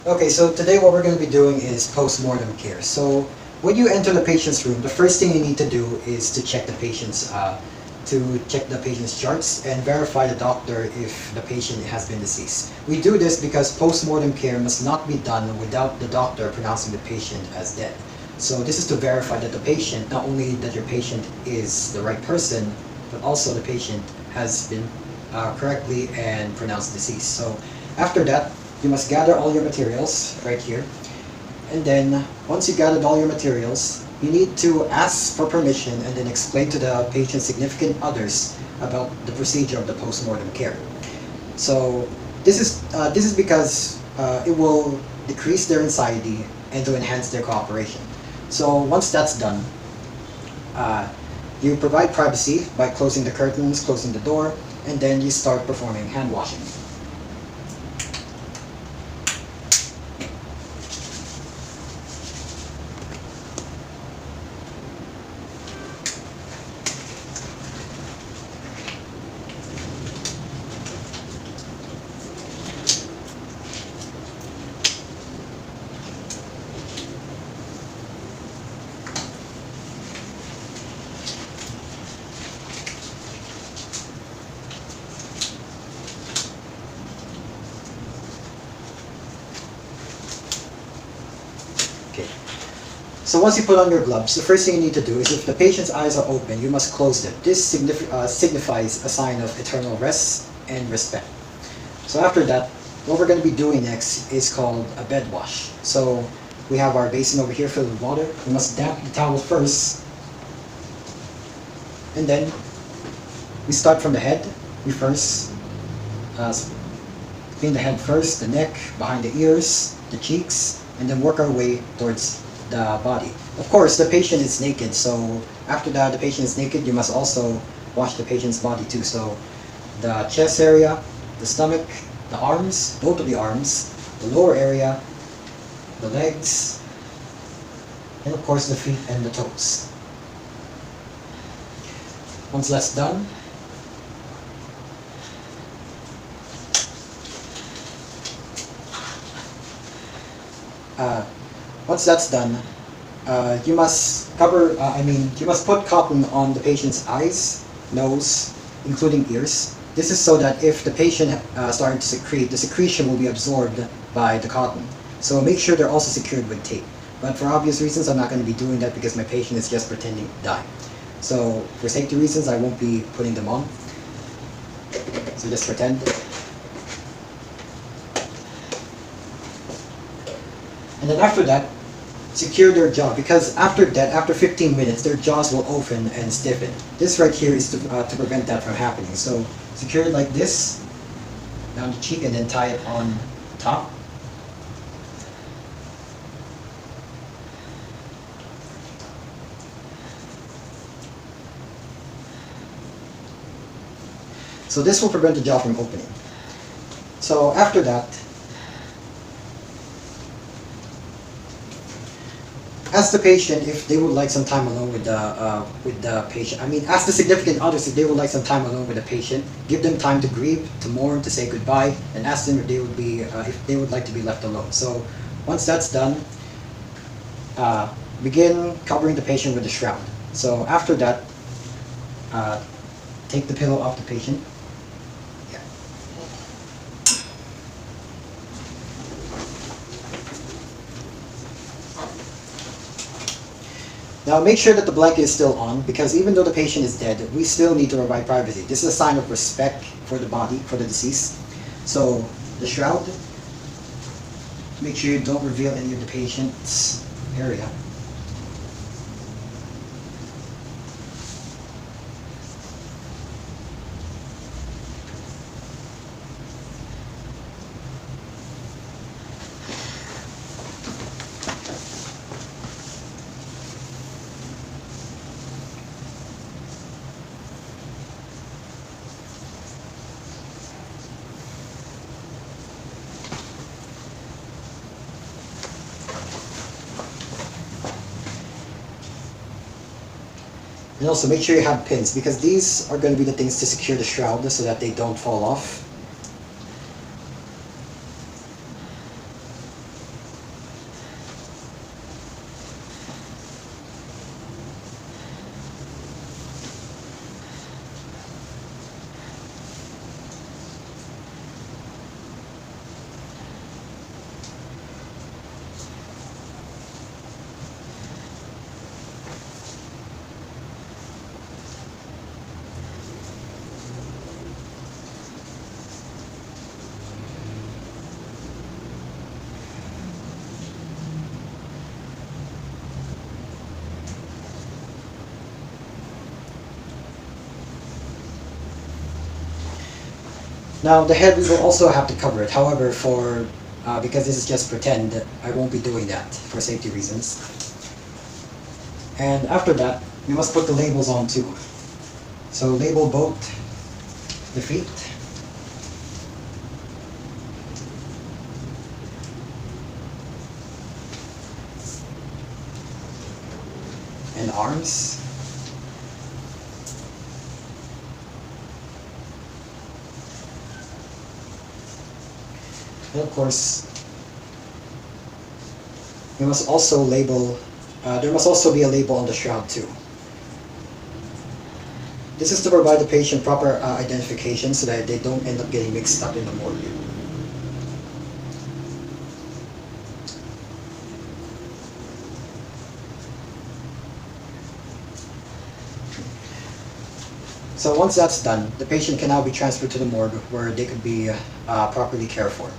Okay, so today what we're going to be doing is post-mortem care. So when you enter the patient's room, the first thing you need to do is to check the patient's charts and verify the doctor if the patient has been deceased. We do this because post-mortem care must not be done without the doctor pronouncing the patient as dead. So this is to verify that the patient, not only that your patient is the right person, but also the patient has been correctly and pronounced deceased. So after that, you must gather all your materials right here. And then once you gathered all your materials, you need to ask for permission and then explain to the patient's significant others about the procedure of the post-mortem care. So this is because it will decrease their anxiety and to enhance their cooperation. So once that's done, uh, you provide privacy by closing the curtains, closing the door, and then you start performing hand washing. Okay. So once you put on your gloves, the first thing you need to do is if the patient's eyes are open, you must close them. This signifies a sign of eternal rest and respect. So after that, what we're going to be doing next is called a bed wash. So we have our basin over here filled with water. We must damp the towel first, and then we start from the head. We first uh, clean the head first, the neck, behind the ears, the cheeks, and then work our way towards the body. Of course, the patient is naked, so after that the patient is naked, you must also wash the patient's body too. So the chest area, the stomach, the arms, both of the arms, the lower area, the legs, and of course the feet and the toes. Once that's done, uh, once that's done, you must you must put cotton on the patient's eyes, nose, including ears. This is so that if the patient starts to secrete, the secretion will be absorbed by the cotton. So make sure they're also secured with tape. But for obvious reasons, I'm not going to be doing that because my patient is just pretending to die. So for safety reasons, I won't be putting them on. So just pretend. And then after that, secure their jaw, because after that, after 15 minutes, their jaws will open and stiffen. This right here is to prevent that from happening. So secure it like this, down the cheek, and then tie it on top. So this will prevent the jaw from opening. So after that, ask the patient if they would like some time alone with the patient. Ask the significant others if they would like some time alone with the patient. Give them time to grieve, to mourn, to say goodbye, and ask them if they would like to be left alone. So once that's done, begin covering the patient with the shroud. So after that, take the pillow off the patient. Now make sure that the blanket is still on, because even though the patient is dead, we still need to provide privacy. This is a sign of respect for the body, for the deceased. So the shroud, make sure you don't reveal any of the patient's area. And also make sure you have pins, because these are going to be the things to secure the shroud so that they don't fall off. Now the head, we will also have to cover it. However, because this is just pretend, I won't be doing that for safety reasons. And after that, we must put the labels on too. So label both the feet. And arms. And of course, we must also label, there must also be a label on the shroud too. This is to provide the patient proper identification so that they don't end up getting mixed up in the morgue. So once that's done, the patient can now be transferred to the morgue where they could be properly cared for.